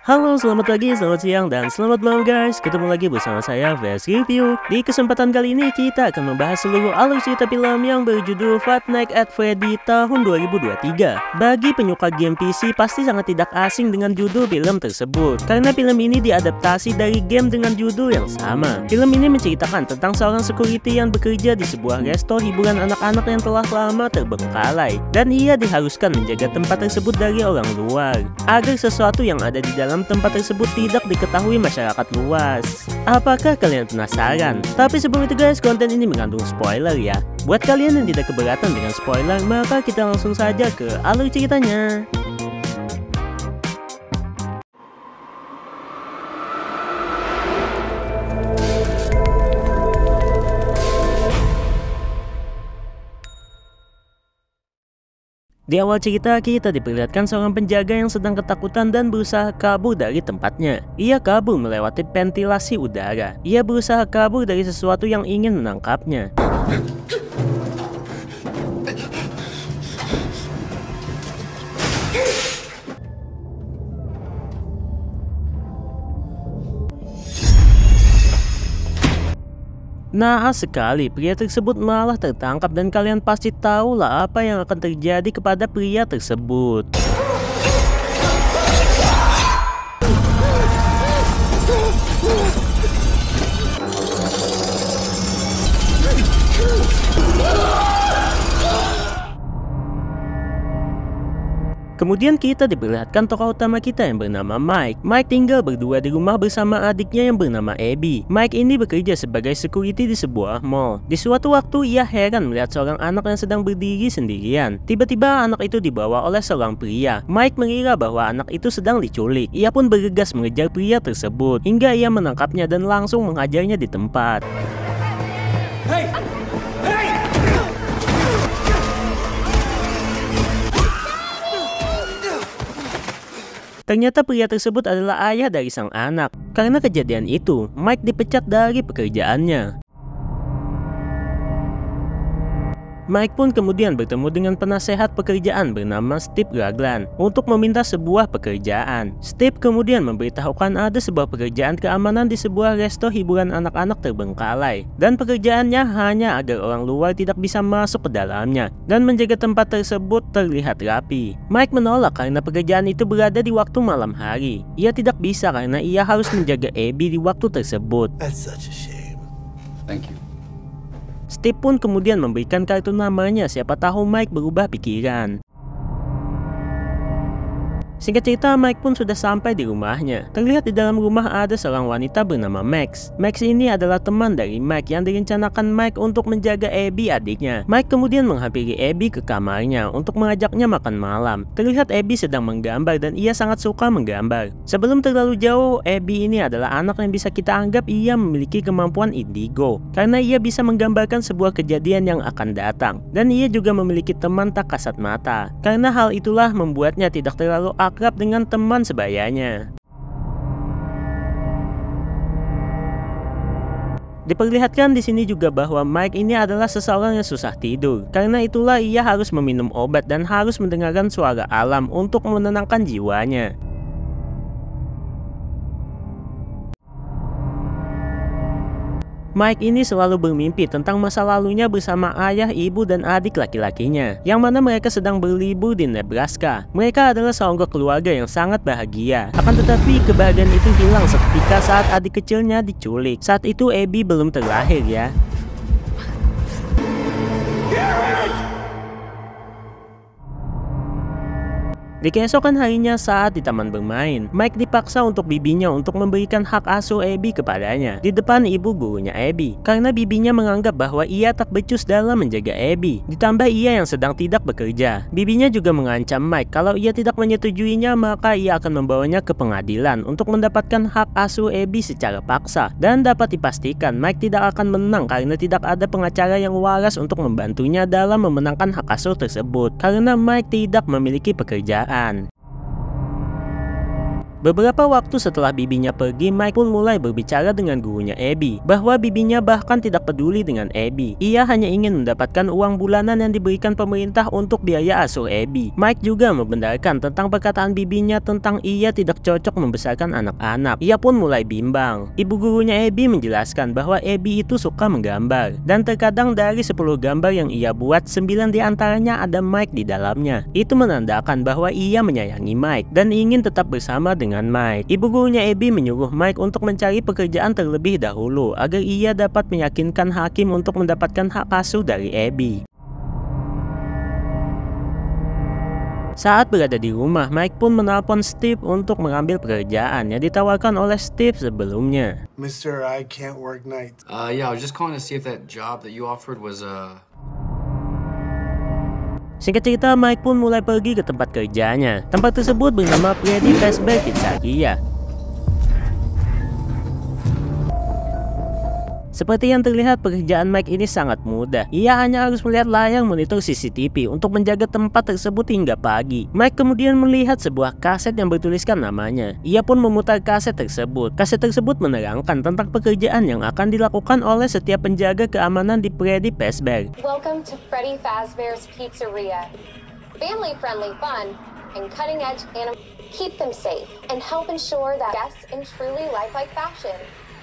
Halo, selamat pagi, selamat siang, dan selamat malam guys. Ketemu lagi bersama saya, VS Review. Di kesempatan kali ini kita akan membahas seluruh alur cerita film yang berjudul Five Nights at Freddy tahun 2023. Bagi penyuka game PC pasti sangat tidak asing dengan judul film tersebut, karena film ini diadaptasi dari game dengan judul yang sama. Film ini menceritakan tentang seorang security yang bekerja di sebuah resto hiburan anak-anak yang telah lama terbengkalai, dan ia diharuskan menjaga tempat tersebut dari orang luar, agar sesuatu yang ada di dalam tempat tersebut tidak diketahui masyarakat luas. Apakah kalian penasaran? Tapi sebelum itu guys, konten ini mengandung spoiler ya. Buat kalian yang tidak keberatan dengan spoiler, maka kita langsung saja ke alur ceritanya. Di awal cerita, kita diperlihatkan seorang penjaga yang sedang ketakutan dan berusaha kabur dari tempatnya. Ia kabur melewati ventilasi udara. Ia berusaha kabur dari sesuatu yang ingin menangkapnya. Naas sekali, pria tersebut malah tertangkap dan kalian pasti tahu lah apa yang akan terjadi kepada pria tersebut. Kemudian kita diperlihatkan tokoh utama kita yang bernama Mike. Mike tinggal berdua di rumah bersama adiknya yang bernama Abby. Mike ini bekerja sebagai security di sebuah mall. Di suatu waktu ia heran melihat seorang anak yang sedang berdiri sendirian. Tiba-tiba anak itu dibawa oleh seorang pria. Mike mengira bahwa anak itu sedang diculik. Ia pun bergegas mengejar pria tersebut hingga ia menangkapnya dan langsung menghajarnya di tempat. Hey! Ternyata pria tersebut adalah ayah dari sang anak. Karena kejadian itu, Mike dipecat dari pekerjaannya. Mike pun kemudian bertemu dengan penasehat pekerjaan bernama Steve Raglan untuk meminta sebuah pekerjaan. Steve kemudian memberitahukan ada sebuah pekerjaan keamanan di sebuah resto hiburan anak-anak terbengkalai, dan pekerjaannya hanya agar orang luar tidak bisa masuk ke dalamnya dan menjaga tempat tersebut terlihat rapi. Mike menolak karena pekerjaan itu berada di waktu malam hari. Ia tidak bisa karena ia harus menjaga Abby di waktu tersebut. That's such a shame. Thank you. Steve pun kemudian memberikan kartu namanya, siapa tahu Mike berubah pikiran. Singkat cerita, Mike pun sudah sampai di rumahnya. Terlihat di dalam rumah ada seorang wanita bernama Max. Max ini adalah teman dari Mike yang direncanakan Mike untuk menjaga Abby adiknya. Mike kemudian menghampiri Abby ke kamarnya untuk mengajaknya makan malam. Terlihat Abby sedang menggambar dan ia sangat suka menggambar. Sebelum terlalu jauh, Abby ini adalah anak yang bisa kita anggap ia memiliki kemampuan indigo, karena ia bisa menggambarkan sebuah kejadian yang akan datang. Dan ia juga memiliki teman tak kasat mata. Karena hal itulah membuatnya tidak terlalu akrab dengan teman sebayanya. Diperlihatkan di sini juga bahwa Mike ini adalah seseorang yang susah tidur. Karena itulah ia harus meminum obat dan harus mendengarkan suara alam untuk menenangkan jiwanya. Mike ini selalu bermimpi tentang masa lalunya bersama ayah, ibu, dan adik laki-lakinya, yang mana mereka sedang berlibur di Nebraska. Mereka adalah seonggok keluarga yang sangat bahagia. Akan tetapi kebahagiaan itu hilang seketika saat adik kecilnya diculik. Saat itu Abby belum terlahir ya. Di keesokan harinya saat di taman bermain, Mike dipaksa untuk bibinya untuk memberikan hak asuh Abby kepadanya di depan ibu gurunya Abby, karena bibinya menganggap bahwa ia tak becus dalam menjaga Abby. Ditambah ia yang sedang tidak bekerja. Bibinya juga mengancam Mike kalau ia tidak menyetujuinya maka ia akan membawanya ke pengadilan untuk mendapatkan hak asuh Abby secara paksa. Dan dapat dipastikan Mike tidak akan menang karena tidak ada pengacara yang waras untuk membantunya dalam memenangkan hak asuh tersebut, karena Mike tidak memiliki pekerjaan. Beberapa waktu setelah bibinya pergi, Mike pun mulai berbicara dengan gurunya Abby bahwa bibinya bahkan tidak peduli dengan Abby. Ia hanya ingin mendapatkan uang bulanan yang diberikan pemerintah untuk biaya asuh Abby. Mike juga membenarkan tentang perkataan bibinya tentang ia tidak cocok membesarkan anak-anak. Ia pun mulai bimbang. Ibu gurunya Abby menjelaskan bahwa Abby itu suka menggambar, dan terkadang dari 10 gambar yang ia buat, 9 diantaranya ada Mike di dalamnya. Itu menandakan bahwa ia menyayangi Mike dan ingin tetap bersama dengan Mike. Ibu gurunya Abby menyuruh Mike untuk mencari pekerjaan terlebih dahulu agar ia dapat meyakinkan hakim untuk mendapatkan hak asuh dari Abby. Saat berada di rumah, Mike pun menelpon Steve untuk mengambil pekerjaan yang ditawarkan oleh Steve sebelumnya. Mister, I can't work nights. Yeah, I was just calling to see if that job that you offered was, Singkat cerita, Mike pun mulai pergi ke tempat kerjanya. Tempat tersebut bernama Freddy Fazbear Pizzeria. Seperti yang terlihat, pekerjaan Mike ini sangat mudah. Ia hanya harus melihat layar monitor CCTV untuk menjaga tempat tersebut hingga pagi. Mike kemudian melihat sebuah kaset yang bertuliskan namanya. Ia pun memutar kaset tersebut. Kaset tersebut menerangkan tentang pekerjaan yang akan dilakukan oleh setiap penjaga keamanan di Freddy Fazbear. Welcome to Freddy Fazbear's Pizzeria. Family-friendly fun and cutting-edge animation. Keep them safe and help ensure that guests in truly lifelike fashion,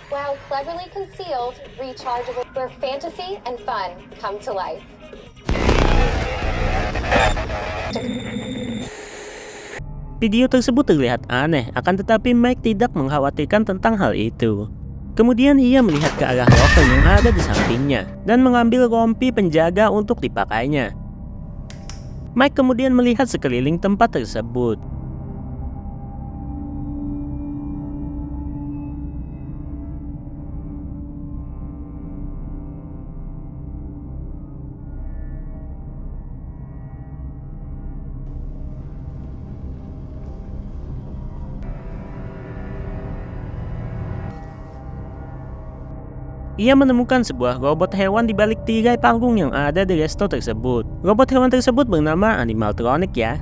while cleverly concealed, rechargeable, where fantasy and fun come to life. Video tersebut terlihat aneh, akan tetapi Mike tidak mengkhawatirkan tentang hal itu. Kemudian ia melihat ke arah loker yang ada di sampingnya dan mengambil rompi penjaga untuk dipakainya. Mike kemudian melihat sekeliling tempat tersebut. Ia menemukan sebuah robot hewan di balik tirai panggung yang ada di resto tersebut. Robot hewan tersebut bernama Animaltronic ya.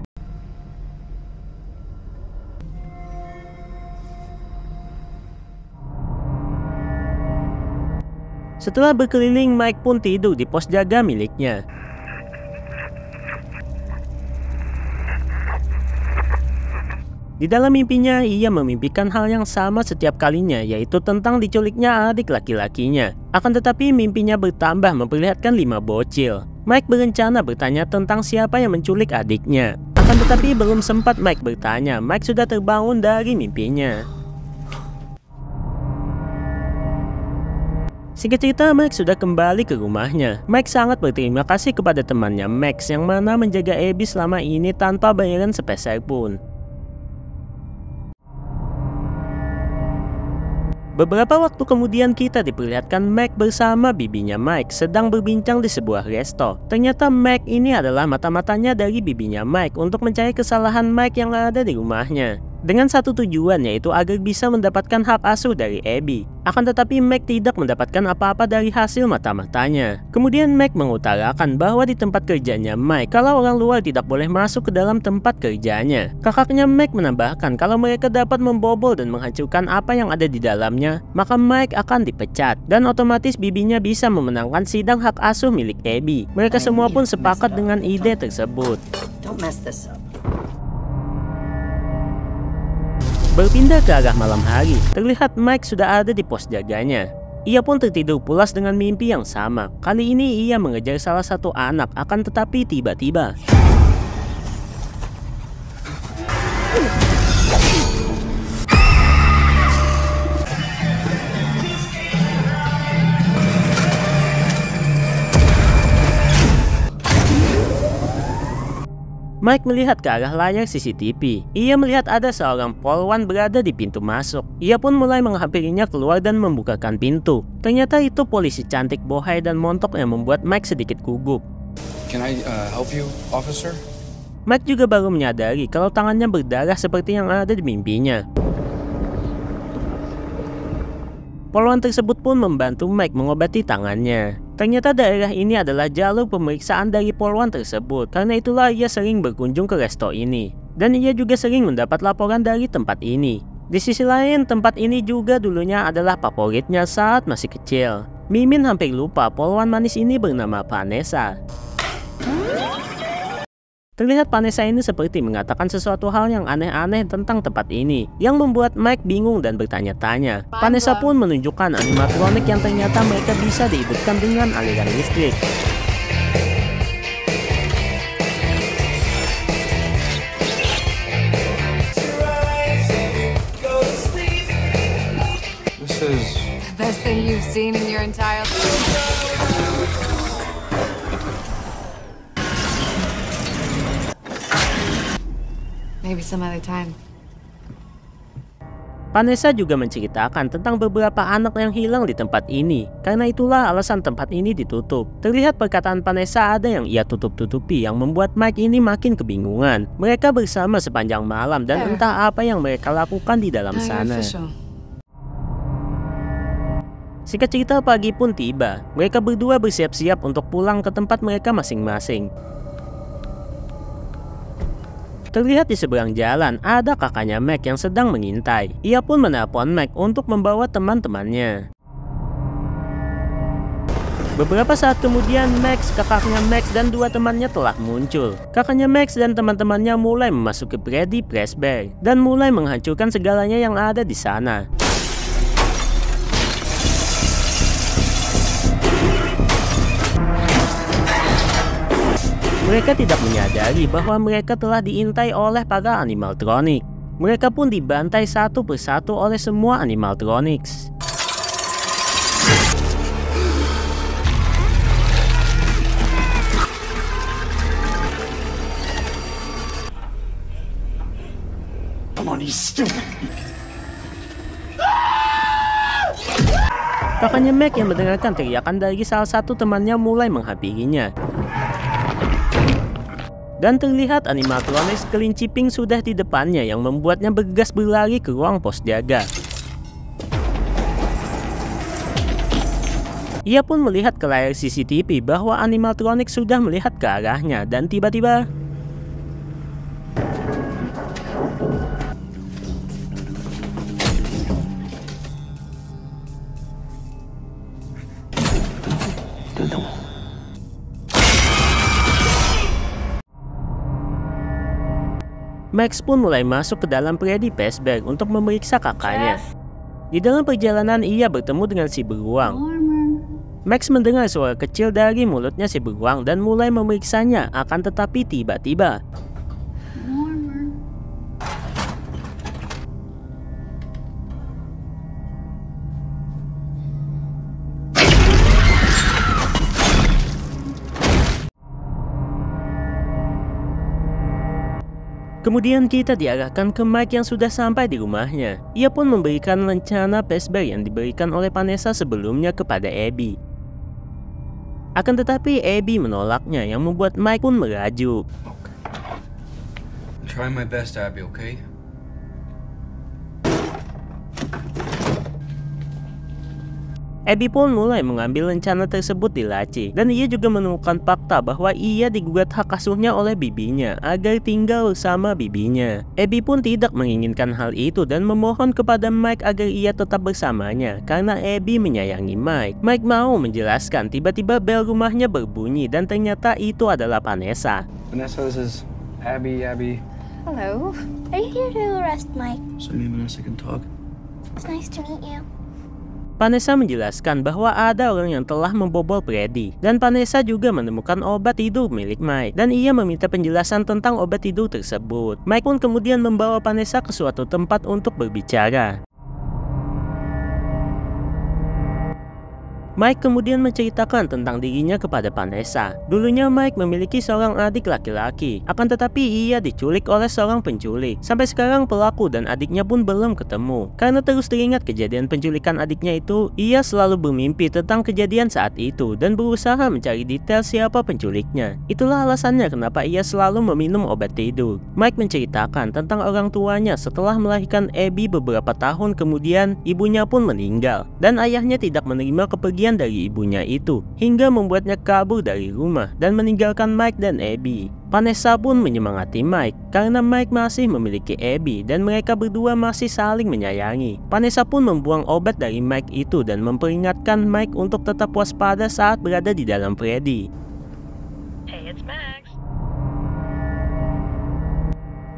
Setelah berkeliling, Mike pun tidur di pos jaga miliknya. Di dalam mimpinya, ia memimpikan hal yang sama setiap kalinya, yaitu tentang diculiknya adik laki-lakinya. Akan tetapi mimpinya bertambah memperlihatkan 5 bocil. Mike berencana bertanya tentang siapa yang menculik adiknya. Akan tetapi belum sempat Mike bertanya, Mike sudah terbangun dari mimpinya. Singkat cerita, Mike sudah kembali ke rumahnya. Mike sangat berterima kasih kepada temannya Max yang mana menjaga Abby selama ini tanpa bayaran sepeser pun. Beberapa waktu kemudian kita diperlihatkan Mike bersama bibinya Mike sedang berbincang di sebuah resto. Ternyata Mike ini adalah mata-matanya dari bibinya Mike untuk mencari kesalahan Mike yang ada di rumahnya. Dengan satu tujuan, yaitu agar bisa mendapatkan hak asuh dari Abby. Akan tetapi Mike tidak mendapatkan apa-apa dari hasil mata-matanya. Kemudian Mike mengutarakan bahwa di tempat kerjanya Mike, kalau orang luar tidak boleh masuk ke dalam tempat kerjanya. Kakaknya Mike menambahkan kalau mereka dapat membobol dan menghancurkan apa yang ada di dalamnya, maka Mike akan dipecat. Dan otomatis bibinya bisa memenangkan sidang hak asuh milik Abby. Mereka semua pun sepakat dengan ide tersebut. Don't mess this up. Berpindah ke arah malam hari, terlihat Mike sudah ada di pos jaganya. Ia pun tertidur pulas dengan mimpi yang sama. Kali ini ia mengejar salah satu anak, akan tetapi tiba-tiba Mike melihat ke arah layar CCTV. Ia melihat ada seorang polwan berada di pintu masuk. Ia pun mulai menghampirinya keluar dan membukakan pintu. Ternyata itu polisi cantik bohai dan montok yang membuat Mike sedikit gugup. Can I help you, officer? Mike juga baru menyadari kalau tangannya berdarah seperti yang ada di mimpinya. Polwan tersebut pun membantu Mike mengobati tangannya. Ternyata daerah ini adalah jalur pemeriksaan dari polwan tersebut. Karena itulah ia sering berkunjung ke resto ini. Dan ia juga sering mendapat laporan dari tempat ini. Di sisi lain, tempat ini juga dulunya adalah favoritnya saat masih kecil. Mimin hampir lupa polwan manis ini bernama Vanessa. Terlihat Vanessa ini seperti mengatakan sesuatu hal yang aneh-aneh tentang tempat ini, yang membuat Mike bingung dan bertanya-tanya. Vanessa pun menunjukkan animatronik yang ternyata mereka bisa dihidupkan dengan aliran listrik. This is The best thing you've seen in your entire life. Maybe some other time. Vanessa juga menceritakan tentang beberapa anak yang hilang di tempat ini. Karena itulah alasan tempat ini ditutup. Terlihat perkataan Vanessa ada yang ia tutup-tutupi yang membuat Mike ini makin kebingungan. Mereka bersama sepanjang malam dan entah apa yang mereka lakukan di dalam sana. Singkat cerita, pagi pun tiba. Mereka berdua bersiap-siap untuk pulang ke tempat mereka masing-masing. Terlihat di seberang jalan ada kakaknya Mac yang sedang mengintai. Ia pun menelpon Mac untuk membawa teman-temannya. Beberapa saat kemudian Max, kakaknya Max dan dua temannya telah muncul. Kakaknya Max dan teman-temannya mulai memasuki Freddy Fazbear dan mulai menghancurkan segalanya yang ada di sana. Mereka tidak menyadari bahwa mereka telah diintai oleh para animatronik. Mereka pun dibantai satu persatu oleh semua animatronics. Kakaknya Mac yang mendengarkan teriakan dari salah satu temannya mulai menghampirinya. Dan terlihat animatronics kelinci pink sudah di depannya yang membuatnya bergegas berlari ke ruang pos jaga. Ia pun melihat ke layar CCTV bahwa animatronics sudah melihat ke arahnya dan tiba-tiba Max pun mulai masuk ke dalam Freddy Fazbear untuk memeriksa kakaknya. Di dalam perjalanan ia bertemu dengan si beruang. Max mendengar suara kecil dari mulutnya si beruang dan mulai memeriksanya, akan tetapi tiba-tiba kemudian kita diarahkan ke Mike yang sudah sampai di rumahnya. Ia pun memberikan rencana Fazbear yang diberikan oleh Vanessa sebelumnya kepada Abby. Akan tetapi Abby menolaknya yang membuat Mike pun merajuk. I'm trying my best, Abby, okay? Abby pun mulai mengambil rencana tersebut di laci, dan ia juga menemukan fakta bahwa ia digugat hak asuhnya oleh bibinya agar tinggal bersama bibinya. Abby pun tidak menginginkan hal itu dan memohon kepada Mike agar ia tetap bersamanya karena Abby menyayangi Mike. Mike mau menjelaskan, tiba-tiba bel rumahnya berbunyi dan ternyata itu adalah Vanessa. Vanessa, this is Abby. Hello. Are you here to arrest Mike? So me and Vanessa can talk. It's nice to meet you. Vanessa menjelaskan bahwa ada orang yang telah membobol Freddy, dan Vanessa juga menemukan obat tidur milik Mike, dan ia meminta penjelasan tentang obat tidur tersebut. Mike pun kemudian membawa Vanessa ke suatu tempat untuk berbicara. Mike kemudian menceritakan tentang dirinya kepada Vanessa. Dulunya Mike memiliki seorang adik laki-laki, akan tetapi ia diculik oleh seorang penculik. Sampai sekarang pelaku dan adiknya pun belum ketemu. Karena terus teringat kejadian penculikan adiknya itu, ia selalu bermimpi tentang kejadian saat itu dan berusaha mencari detail siapa penculiknya. Itulah alasannya kenapa ia selalu meminum obat tidur. Mike menceritakan tentang orang tuanya setelah melahirkan Abby beberapa tahun kemudian, ibunya pun meninggal dan ayahnya tidak menerima kepergian kejadian dari ibunya itu, hingga membuatnya kabur dari rumah dan meninggalkan Mike dan Abby. Vanessa pun menyemangati Mike karena Mike masih memiliki Abby dan mereka berdua masih saling menyayangi. Vanessa pun membuang obat dari Mike itu dan memperingatkan Mike untuk tetap waspada saat berada di dalam Freddy. Hey, it's Max.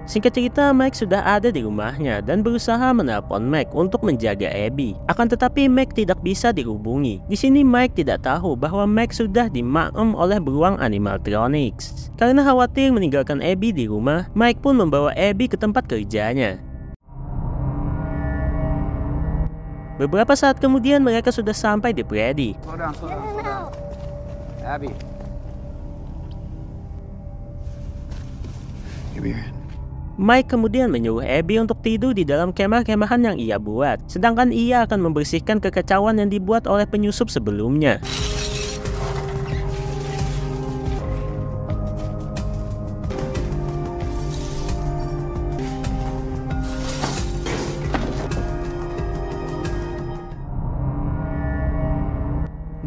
Singkat cerita, Mike sudah ada di rumahnya dan berusaha menelpon Mike untuk menjaga Abby. Akan tetapi Mike tidak bisa dihubungi. Di sini Mike tidak tahu bahwa Mike sudah dimaem oleh beruang animatronics. Karena khawatir meninggalkan Abby di rumah, Mike pun membawa Abby ke tempat kerjanya. Beberapa saat kemudian mereka sudah sampai di Freddy. Slow down. Abby. Give me your hand. Mike kemudian menyuruh Abby untuk tidur di dalam kemah-kemahan yang ia buat, sedangkan ia akan membersihkan kekacauan yang dibuat oleh penyusup sebelumnya.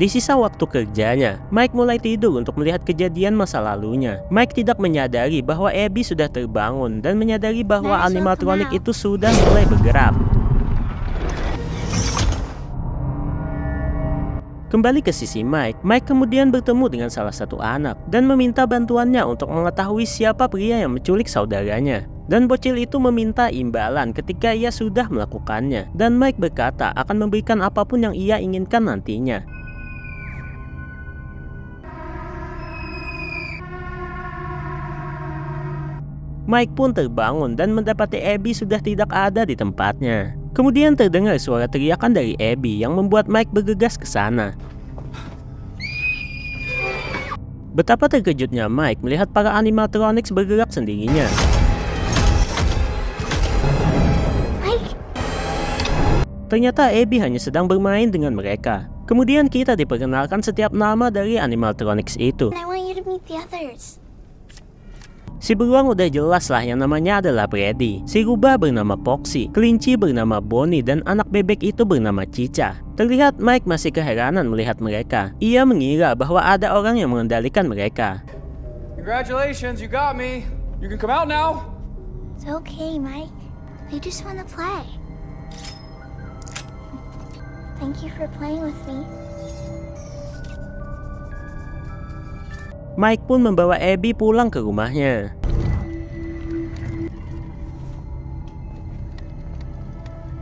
Di sisa waktu kerjanya, Mike mulai tidur untuk melihat kejadian masa lalunya. Mike tidak menyadari bahwa Abby sudah terbangun dan menyadari bahwa animatronik itu sudah mulai bergerak. Kembali ke sisi Mike, Mike kemudian bertemu dengan salah satu anak dan meminta bantuannya untuk mengetahui siapa pria yang menculik saudaranya. Dan bocil itu meminta imbalan ketika ia sudah melakukannya. Dan Mike berkata akan memberikan apapun yang ia inginkan nantinya. Mike pun terbangun dan mendapati Abby sudah tidak ada di tempatnya. Kemudian terdengar suara teriakan dari Abby yang membuat Mike bergegas ke sana. Betapa terkejutnya Mike melihat para animatronics bergerak sendirinya. Mike? Ternyata Abby hanya sedang bermain dengan mereka. Kemudian kita diperkenalkan setiap nama dari animatronics itu. I want you to meet the others. Si beruang udah jelas lah yang namanya adalah Freddy. Si rubah bernama Foxy, kelinci bernama Bonnie, dan anak bebek itu bernama Cica. Terlihat Mike masih keheranan melihat mereka. Ia mengira bahwa ada orang yang mengendalikan mereka. Congratulations, you got me. You can come out now. It's okay, Mike. We just want to play. Thank you for playing with me. Mike pun membawa Abby pulang ke rumahnya.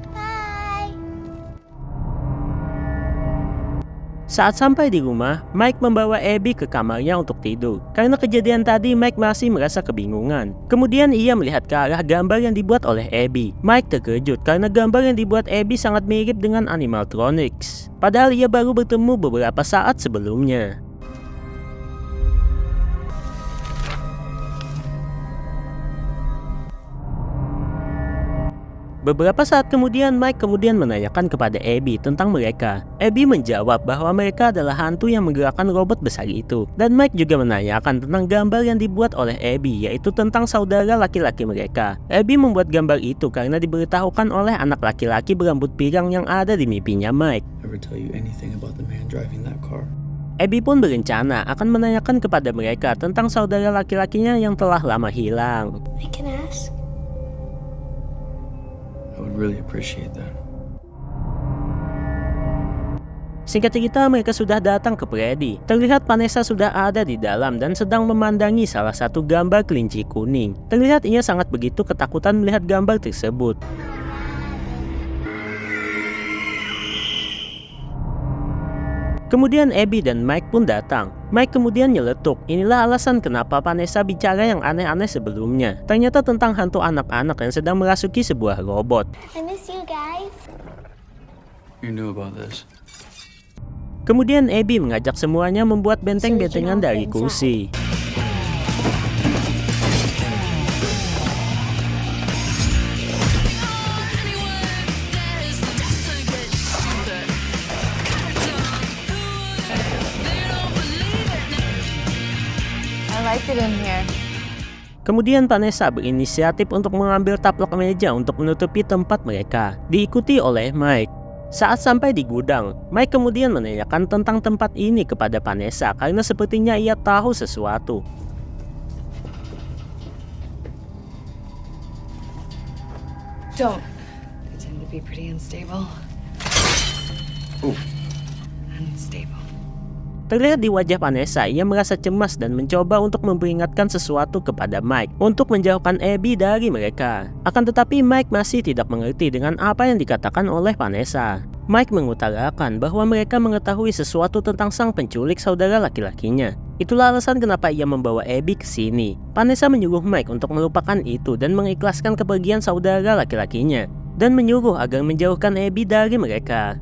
Bye. Saat sampai di rumah, Mike membawa Abby ke kamarnya untuk tidur. Karena kejadian tadi, Mike masih merasa kebingungan. Kemudian ia melihat ke arah gambar yang dibuat oleh Abby. Mike terkejut karena gambar yang dibuat Abby sangat mirip dengan animatronics. Padahal ia baru bertemu beberapa saat sebelumnya. Beberapa saat kemudian, Mike kemudian menanyakan kepada Abby tentang mereka. Abby menjawab bahwa mereka adalah hantu yang menggerakkan robot besar itu. Dan Mike juga menanyakan tentang gambar yang dibuat oleh Abby, yaitu tentang saudara laki-laki mereka. Abby membuat gambar itu karena diberitahukan oleh anak laki-laki berambut pirang yang ada di mimpinya Mike. Ever tell you anything about the man driving that car? Abby pun berencana akan menanyakan kepada mereka tentang saudara laki-lakinya yang telah lama hilang. I can ask. I would really appreciate that. Singkat cerita, mereka sudah datang ke Freddy. Terlihat Vanessa sudah ada di dalam dan sedang memandangi salah satu gambar kelinci kuning. Terlihat ia sangat begitu ketakutan melihat gambar tersebut. Kemudian Abby dan Mike pun datang. Mike kemudian nyeletuk. Inilah alasan kenapa Vanessa bicara yang aneh-aneh sebelumnya. Ternyata tentang hantu anak-anak yang sedang merasuki sebuah robot. I miss you guys. You knew about this. Kemudian Abby mengajak semuanya membuat benteng-bentengan dari kursi. I like it in here. Kemudian Vanessa berinisiatif untuk mengambil taplak meja untuk menutupi tempat mereka, diikuti oleh Mike. Saat sampai di gudang, Mike kemudian menanyakan tentang tempat ini kepada Vanessa karena sepertinya ia tahu sesuatu. Don't. They tend to be pretty unstable. Unstable. Terlihat di wajah Vanessa, ia merasa cemas dan mencoba untuk memperingatkan sesuatu kepada Mike untuk menjauhkan Abby dari mereka. Akan tetapi Mike masih tidak mengerti dengan apa yang dikatakan oleh Vanessa. Mike mengutarakan bahwa mereka mengetahui sesuatu tentang sang penculik saudara laki-lakinya. Itulah alasan kenapa ia membawa Abby ke sini. Vanessa menyuruh Mike untuk melupakan itu dan mengikhlaskan kepergian saudara laki-lakinya, dan menyuruh agar menjauhkan Abby dari mereka.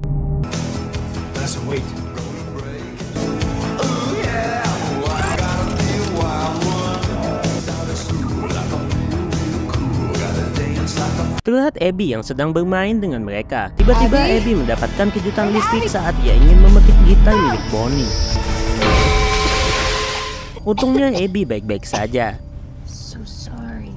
Vanessa, wait. Terlihat Abby yang sedang bermain dengan mereka. Tiba-tiba Abby mendapatkan kejutan listrik saat ia ingin memetik gitar milik Bonnie. Untungnya Abby baik-baik saja. So sorry.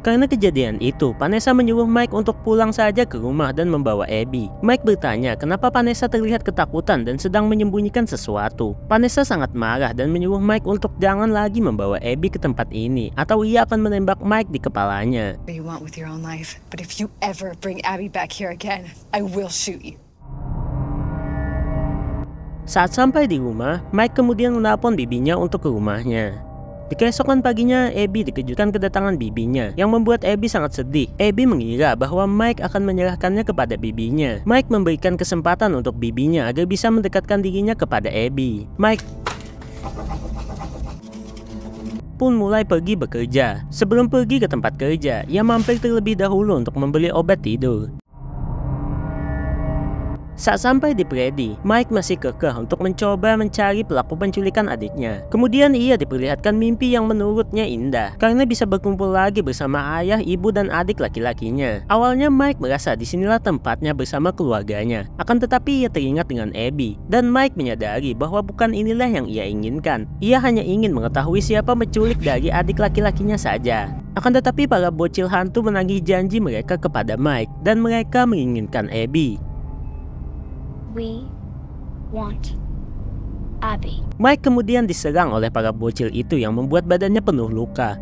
Karena kejadian itu, Vanessa menyuruh Mike untuk pulang saja ke rumah dan membawa Abby. Mike bertanya kenapa Vanessa terlihat ketakutan dan sedang menyembunyikan sesuatu. Vanessa sangat marah dan menyuruh Mike untuk jangan lagi membawa Abby ke tempat ini, atau ia akan menembak Mike di kepalanya. What you want with your own life, but if you ever bring Abby back here again, I will shoot you. Saat sampai di rumah, Mike kemudian menelpon bibinya untuk ke rumahnya. Di keesokan paginya, Abby dikejutkan kedatangan bibinya, yang membuat Abby sangat sedih. Abby mengira bahwa Mike akan menyerahkannya kepada bibinya. Mike memberikan kesempatan untuk bibinya agar bisa mendekatkan dirinya kepada Abby. Mike pun mulai pergi bekerja. Sebelum pergi ke tempat kerja, ia mampir terlebih dahulu untuk membeli obat tidur. Saat sampai di Freddy, Mike masih kekeh untuk mencoba mencari pelaku penculikan adiknya. Kemudian ia diperlihatkan mimpi yang menurutnya indah, karena bisa berkumpul lagi bersama ayah, ibu, dan adik laki-lakinya. Awalnya Mike merasa disinilah tempatnya bersama keluarganya. Akan tetapi ia teringat dengan Abby, dan Mike menyadari bahwa bukan inilah yang ia inginkan. Ia hanya ingin mengetahui siapa menculik dari adik laki-lakinya saja. Akan tetapi para bocil hantu menagih janji mereka kepada Mike, dan mereka menginginkan Abby. We want Abby. Mike kemudian diserang oleh para bocil itu yang membuat badannya penuh luka.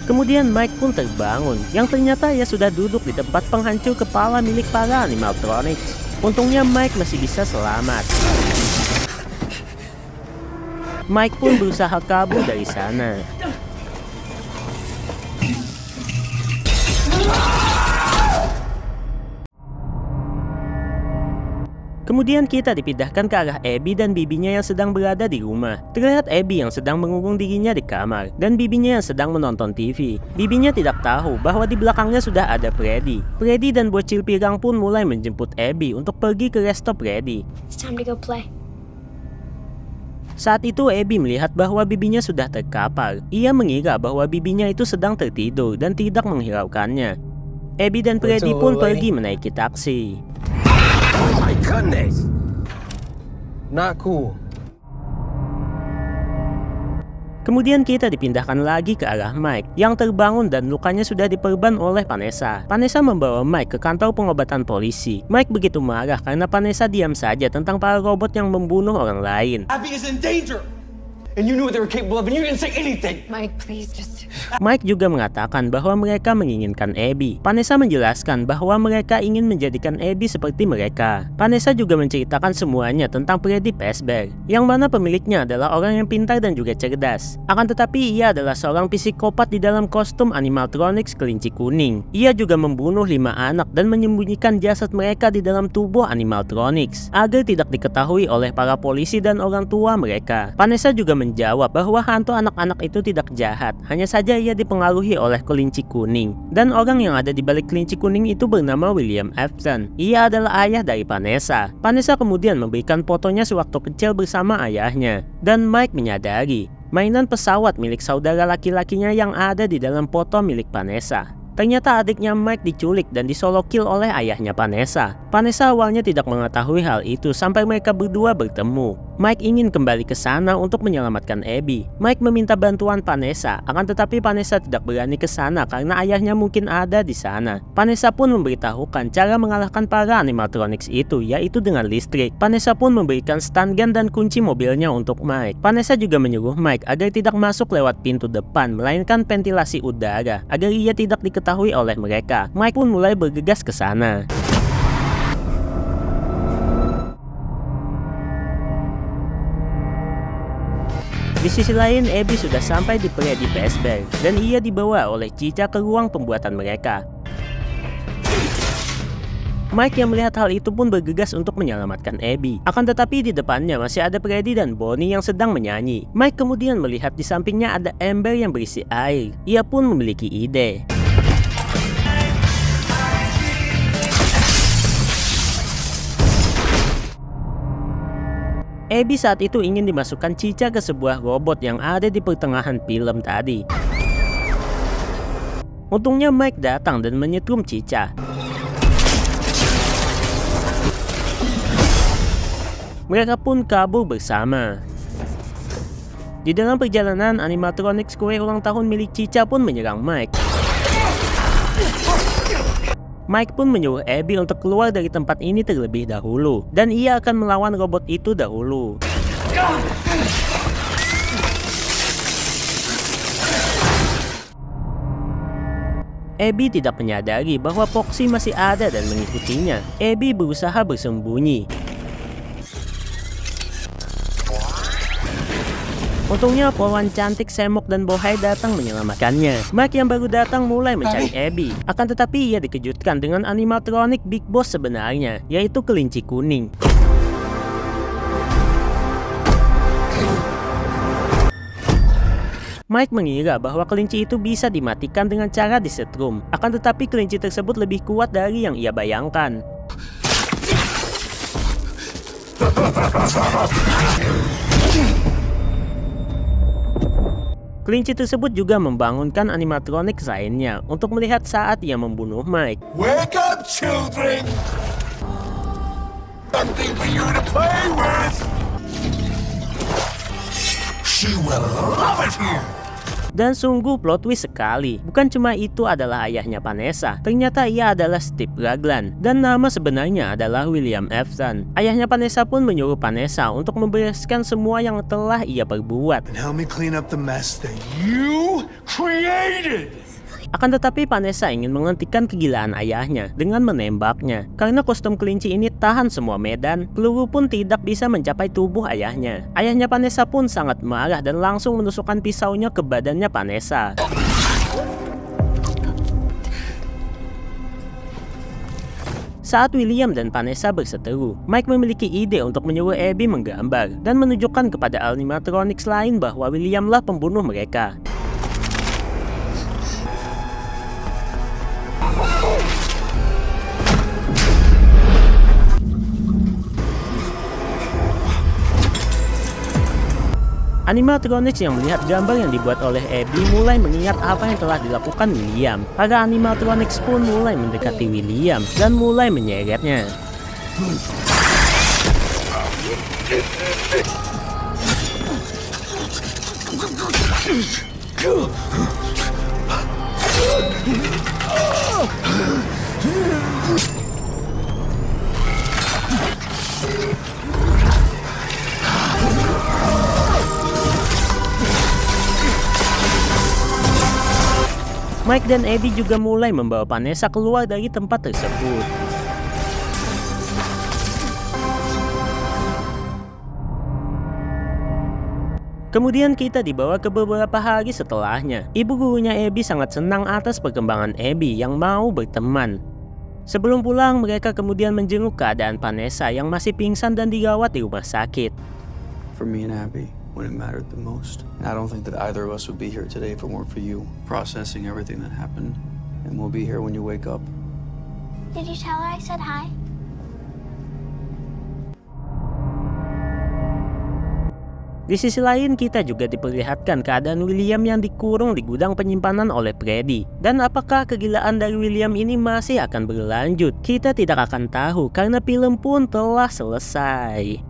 Kemudian Mike pun terbangun, yang ternyata ia sudah duduk di tempat penghancur kepala milik para animatronics. Untungnya Mike masih bisa selamat. Mike pun berusaha kabur dari sana. Kemudian kita dipindahkan ke arah Abby dan bibinya yang sedang berada di rumah. Terlihat Abby yang sedang mengurung dirinya di kamar, dan bibinya yang sedang menonton TV. Bibinya tidak tahu bahwa di belakangnya sudah ada Freddy. Freddy dan bocil pirang pun mulai menjemput Abby untuk pergi ke resto Freddy. It's time to go play. Saat itu Abby melihat bahwa bibinya sudah terkapar. Ia mengira bahwa bibinya itu sedang tertidur dan tidak menghiraukannya. Abby dan Freddy pun pergi menaiki taksi. Oh my goodness. Not cool. Kemudian kita dipindahkan lagi ke arah Mike yang terbangun dan lukanya sudah diperban oleh Vanessa. Vanessa membawa Mike ke kantor pengobatan polisi. Mike begitu marah karena Vanessa diam saja tentang para robot yang membunuh orang lain. Abby is in danger. And you knew what they were capable of and you didn't say anything. Mike, please just... Mike juga mengatakan bahwa mereka menginginkan Abby. Vanessa menjelaskan bahwa mereka ingin menjadikan Abby seperti mereka. Vanessa juga menceritakan semuanya tentang Freddy Fazbear, yang mana pemiliknya adalah orang yang pintar dan juga cerdas. Akan tetapi ia adalah seorang psikopat di dalam kostum animatronics kelinci kuning. Ia juga membunuh 5 anak dan menyembunyikan jasad mereka di dalam tubuh animatronics agar tidak diketahui oleh para polisi dan orang tua mereka. Vanessa juga menjawab bahwa hantu anak-anak itu tidak jahat, hanya saja ia dipengaruhi oleh kelinci kuning. Dan orang yang ada di balik kelinci kuning itu bernama William Afton. Ia adalah ayah dari Vanessa. Vanessa kemudian memberikan fotonya sewaktu kecil bersama ayahnya. Dan Mike menyadari mainan pesawat milik saudara laki-lakinya yang ada di dalam foto milik Vanessa. Ternyata adiknya Mike diculik dan disolo kill oleh ayahnya Vanessa. Vanessa awalnya tidak mengetahui hal itu sampai mereka berdua bertemu. Mike ingin kembali ke sana untuk menyelamatkan Abby. Mike meminta bantuan Vanessa, akan tetapi Vanessa tidak berani ke sana karena ayahnya mungkin ada di sana. Vanessa pun memberitahukan cara mengalahkan para animatronics itu, yaitu dengan listrik. Vanessa pun memberikan stun gun dan kunci mobilnya untuk Mike. Vanessa juga menyuruh Mike agar tidak masuk lewat pintu depan, melainkan ventilasi udara, agar ia tidak diketahui oleh mereka. Mike pun mulai bergegas ke sana. Di sisi lain, Abby sudah sampai di Freddy Fazbear dan ia dibawa oleh Chica ke ruang pembuatan mereka. Mike yang melihat hal itu pun bergegas untuk menyelamatkan Abby. Akan tetapi di depannya masih ada Freddy dan Bonnie yang sedang menyanyi. Mike kemudian melihat di sampingnya ada ember yang berisi air. Ia pun memiliki ide. Abby saat itu ingin dimasukkan Chica ke sebuah robot yang ada di pertengahan film tadi. Untungnya Mike datang dan menyetrum Chica. Mereka pun kabur bersama. Di dalam perjalanan, animatronics kue ulang tahun milik Chica pun menyerang Mike. Mike pun menyuruh Abby untuk keluar dari tempat ini terlebih dahulu, dan ia akan melawan robot itu dahulu. Abby tidak menyadari bahwa Foxy masih ada dan mengikutinya. Abby berusaha bersembunyi. Untungnya polwan cantik Semok dan Bohai datang menyelamatkannya. Mike yang baru datang mulai mencari Abby. Akan tetapi ia dikejutkan dengan animatronik Big Boss sebenarnya, yaitu kelinci kuning. Mike mengira bahwa kelinci itu bisa dimatikan dengan cara disetrum. Akan tetapi kelinci tersebut lebih kuat dari yang ia bayangkan. Kelinci tersebut juga membangunkan animatronik lainnya untuk melihat saat ia membunuh Mike. Wake up, children! Something for you to play with! She will love it here! Dan sungguh plot twist sekali. Bukan cuma itu adalah ayahnya Vanessa. Ternyata ia adalah Steve Raglan. Dan nama sebenarnya adalah William Afton. Ayahnya Vanessa pun menyuruh Vanessa untuk membereskan semua yang telah ia perbuat. And help me clean up the mess that you created! Akan tetapi Vanessa ingin menghentikan kegilaan ayahnya dengan menembaknya. Karena kostum kelinci ini tahan semua medan, peluru pun tidak bisa mencapai tubuh ayahnya. Ayahnya Vanessa pun sangat marah dan langsung menusukkan pisaunya ke badannya Vanessa. Saat William dan Vanessa berseteru, Mike memiliki ide untuk menyuruh Abby menggambar dan menunjukkan kepada animatronics lain bahwa Williamlah pembunuh mereka. Animatronics yang melihat gambar yang dibuat oleh Abby mulai mengingat apa yang telah dilakukan William. Para animatronics pun mulai mendekati William dan mulai menyeretnya. Mike dan Abby juga mulai membawa Vanessa keluar dari tempat tersebut. Kemudian kita dibawa ke beberapa hari setelahnya. Ibu gurunya Abby sangat senang atas perkembangan Abby yang mau berteman. Sebelum pulang, mereka kemudian menjenguk keadaan Vanessa yang masih pingsan dan dirawat di rumah sakit. For me and Abby, when it mattered the most. And I don't think that either of us would be here today if it weren't for you processing everything that happened. And we'll be here when you wake up. Did you tell her I said hi? Di Di sisi lain kita juga diperlihatkan keadaan William yang dikurung di gudang penyimpanan oleh Freddy. Dan apakah kegilaan dari William ini masih akan berlanjut? Kita tidak akan tahu karena film pun telah selesai.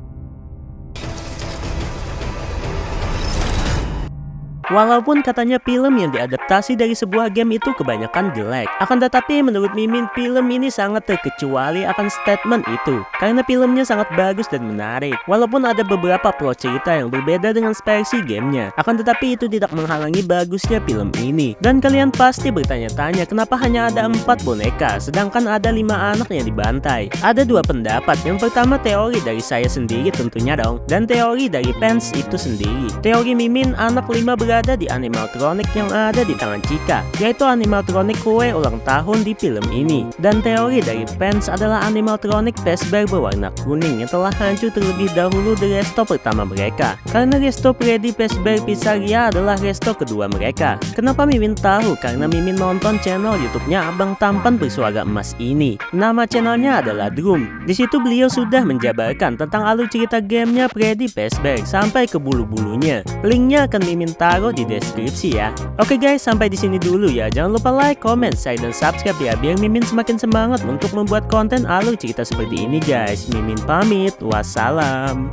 Walaupun katanya film yang diadaptasi dari sebuah game itu kebanyakan jelek, akan tetapi menurut Mimin film ini sangat terkecuali akan statement itu karena filmnya sangat bagus dan menarik. Walaupun ada beberapa plot cerita yang berbeda dengan versi gamenya, akan tetapi itu tidak menghalangi bagusnya film ini. Dan kalian pasti bertanya-tanya kenapa hanya ada 4 boneka sedangkan ada 5 anak yang dibantai. Ada 2 pendapat. Yang pertama teori dari saya sendiri tentunya dong, dan teori dari fans itu sendiri. Teori Mimin anak 5 berada di animatronic yang ada di tangan Chica, yaitu animatronic kue ulang tahun di film ini. Dan teori dari fans adalah animatronic Fazbear berwarna kuning yang telah hancur terlebih dahulu di resto pertama mereka, karena resto Freddy Fazbear Pizzeria adalah resto kedua mereka. Kenapa Mimin tahu? Karena Mimin nonton channel YouTube-nya Abang Tampan bersuara emas ini. Nama channelnya adalah Drum. Di situ beliau sudah menjabarkan tentang alur cerita gamenya Freddy Fazbear sampai ke bulu-bulunya. Linknya akan Mimin taruh di deskripsi ya. Oke guys, sampai di sini dulu ya. Jangan lupa like, comment, share, dan subscribe ya biar Mimin semakin semangat untuk membuat konten alur cerita seperti ini guys. Mimin pamit, wassalam.